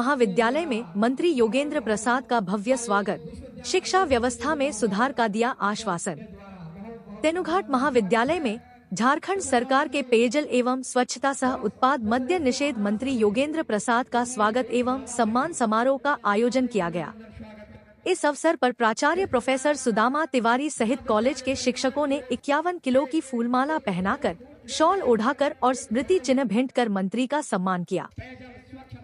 महाविद्यालय में मंत्री योगेंद्र प्रसाद का भव्य स्वागत, शिक्षा व्यवस्था में सुधार का दिया आश्वासन। तेनुघाट महाविद्यालय में झारखंड सरकार के पेयजल एवं स्वच्छता सह उत्पाद मद्य निषेध मंत्री योगेंद्र प्रसाद का स्वागत एवं सम्मान समारोह का आयोजन किया गया। इस अवसर पर प्राचार्य प्रोफेसर सुदामा तिवारी सहित कॉलेज के शिक्षकों ने 51 किलो की फूलमाला पहनाकर, शॉल ओढ़ाकर और स्मृति चिन्ह भेंट कर मंत्री का सम्मान किया।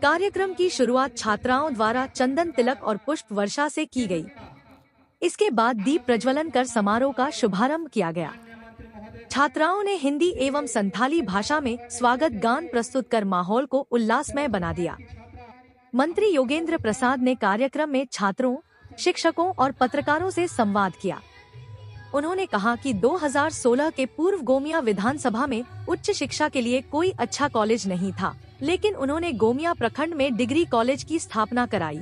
कार्यक्रम की शुरुआत छात्राओं द्वारा चंदन तिलक और पुष्प वर्षा से की गई। इसके बाद दीप प्रज्वलन कर समारोह का शुभारंभ किया गया। छात्राओं ने हिंदी एवं संथाली भाषा में स्वागत गान प्रस्तुत कर माहौल को उल्लासमय बना दिया। मंत्री योगेंद्र प्रसाद ने कार्यक्रम में छात्रों, शिक्षकों और पत्रकारों से संवाद किया। उन्होंने कहा कि 2016 के पूर्व गोमिया विधानसभा में उच्च शिक्षा के लिए कोई अच्छा कॉलेज नहीं था, लेकिन उन्होंने गोमिया प्रखंड में डिग्री कॉलेज की स्थापना कराई।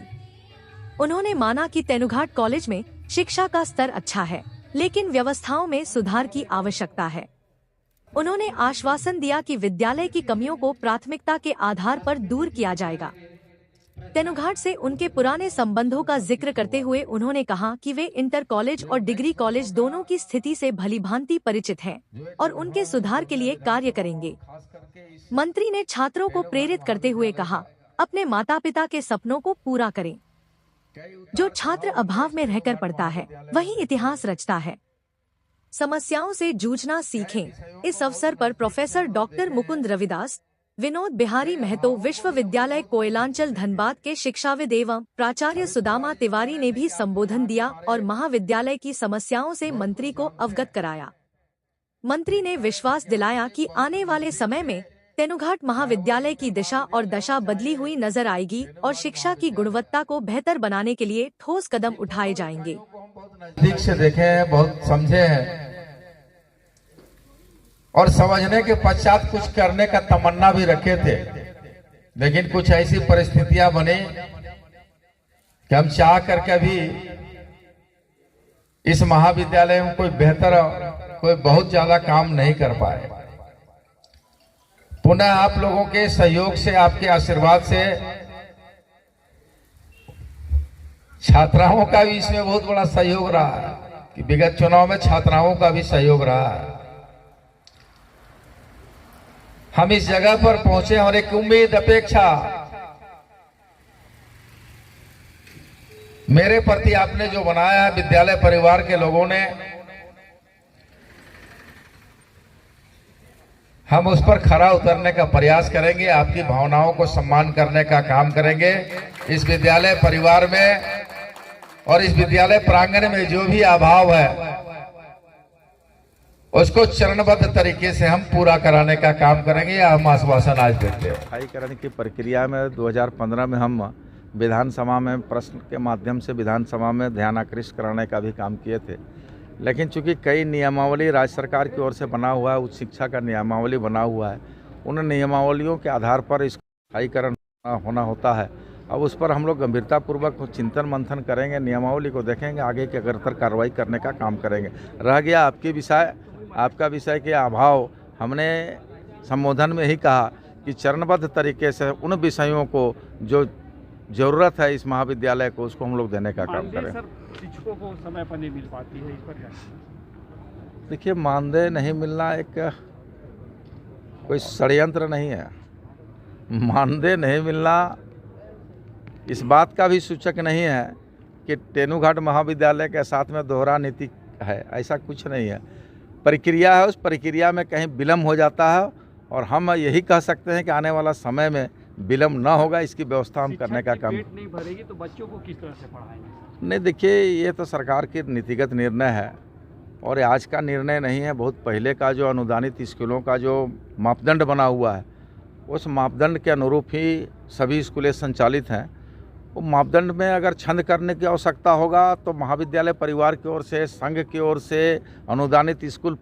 उन्होंने माना कि तेनुघाट कॉलेज में शिक्षा का स्तर अच्छा है, लेकिन व्यवस्थाओं में सुधार की आवश्यकता है। उन्होंने आश्वासन दिया कि विद्यालय की कमियों को प्राथमिकता के आधार पर दूर किया जाएगा। तेनुघाट से उनके पुराने संबंधों का जिक्र करते हुए उन्होंने कहा कि वे इंटर कॉलेज और डिग्री कॉलेज दोनों की स्थिति से भलीभांति परिचित हैं और उनके सुधार के लिए कार्य करेंगे। मंत्री ने छात्रों को प्रेरित करते हुए कहा, अपने माता पिता के सपनों को पूरा करें। जो छात्र अभाव में रहकर पढ़ता है, वही इतिहास रचता है। समस्याओं से जूझना सीखें। इस अवसर पर प्रोफेसर डॉक्टर मुकुंद रविदास, विनोद बिहारी महतो विश्वविद्यालय कोयलांचल धनबाद के शिक्षाविद एवं प्राचार्य सुदामा तिवारी ने भी संबोधन दिया और महाविद्यालय की समस्याओं से मंत्री को अवगत कराया। मंत्री ने विश्वास दिलाया कि आने वाले समय में तेनुघाट महाविद्यालय की दिशा और दशा बदली हुई नजर आएगी और शिक्षा की गुणवत्ता को बेहतर बनाने के लिए ठोस कदम उठाए जाएंगे। ठीक से देखे हैं, बहुत समझे हैं और समझने के पश्चात कुछ करने का तमन्ना भी रखे थे, लेकिन कुछ ऐसी परिस्थितियां बनी कि हम चाह करके भी इस महाविद्यालय में कोई बहुत ज्यादा काम नहीं कर पाए। पुनः आप लोगों के सहयोग से, आपके आशीर्वाद से छात्राओं का भी इसमें बहुत बड़ा सहयोग रहा है कि विगत चुनाव में छात्राओं का भी सहयोग रहा है। हम इस जगह पर पहुंचे और एक उम्मीद, अपेक्षा मेरे प्रति आपने जो बनाया है विद्यालय परिवार के लोगों ने, हम उस पर खरा उतरने का प्रयास करेंगे। आपकी भावनाओं को सम्मान करने का काम करेंगे। इस विद्यालय परिवार में और इस विद्यालय प्रांगण में जो भी अभाव है उसको चरणबद्ध तरीके से हम पूरा कराने का काम करेंगे। या हम आश्वासन आज देते हैं। स्थायीकरण की प्रक्रिया में 2015 में हम विधानसभा में प्रश्न के माध्यम से विधानसभा में ध्यान आकृष्ट कराने का भी काम किए थे, लेकिन चूंकि कई नियमावली राज्य सरकार की ओर से बना हुआ है, उच्च शिक्षा का नियमावली बना हुआ है, उन नियमावलियों के आधार पर इसका स्थायीकरण होना होता है। अब उस पर हम लोग गंभीरतापूर्वक चिंतन मंथन करेंगे, नियमावली को देखेंगे, आगे की अग्रतर कार्रवाई करने का काम करेंगे। रह गया आपका विषय के अभाव, हमने संबोधन में ही कहा कि चरणबद्ध तरीके से उन विषयों को जो जरूरत है इस महाविद्यालय को, उसको हम लोग देने का काम करें। सर, शिक्षकों को समय पर नहीं मिल पाती है, इस पर क्या? देखिए, मानदेय नहीं मिलना एक कोई षड्यंत्र नहीं है। मानदेय नहीं मिलना इस बात का भी सूचक नहीं है कि तेनुघाट महाविद्यालय के साथ में दोहरा नीति है, ऐसा कुछ नहीं है। प्रक्रिया है, उस प्रक्रिया में कहीं विलम्ब हो जाता है और हम यही कह सकते हैं कि आने वाला समय में विलम्ब ना होगा, इसकी व्यवस्था हम करने का काम। पेट नहीं भरेगी तो बच्चों को किस तरह से पढ़ाएंगे? नहीं, देखिए, ये तो सरकार की नीतिगत निर्णय है और आज का निर्णय नहीं है। बहुत पहले का जो अनुदानित स्कूलों का जो मापदंड बना हुआ है, उस मापदंड के अनुरूप ही सभी स्कूलें संचालित हैं। वो मापदंड में अगर छंद करने की आवश्यकता होगा तो महाविद्यालय परिवार की ओर से, संघ की ओर से, अनुदानित स्कूल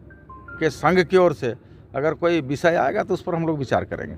के संघ की ओर से अगर कोई विषय आएगा तो उस पर हम लोग विचार करेंगे।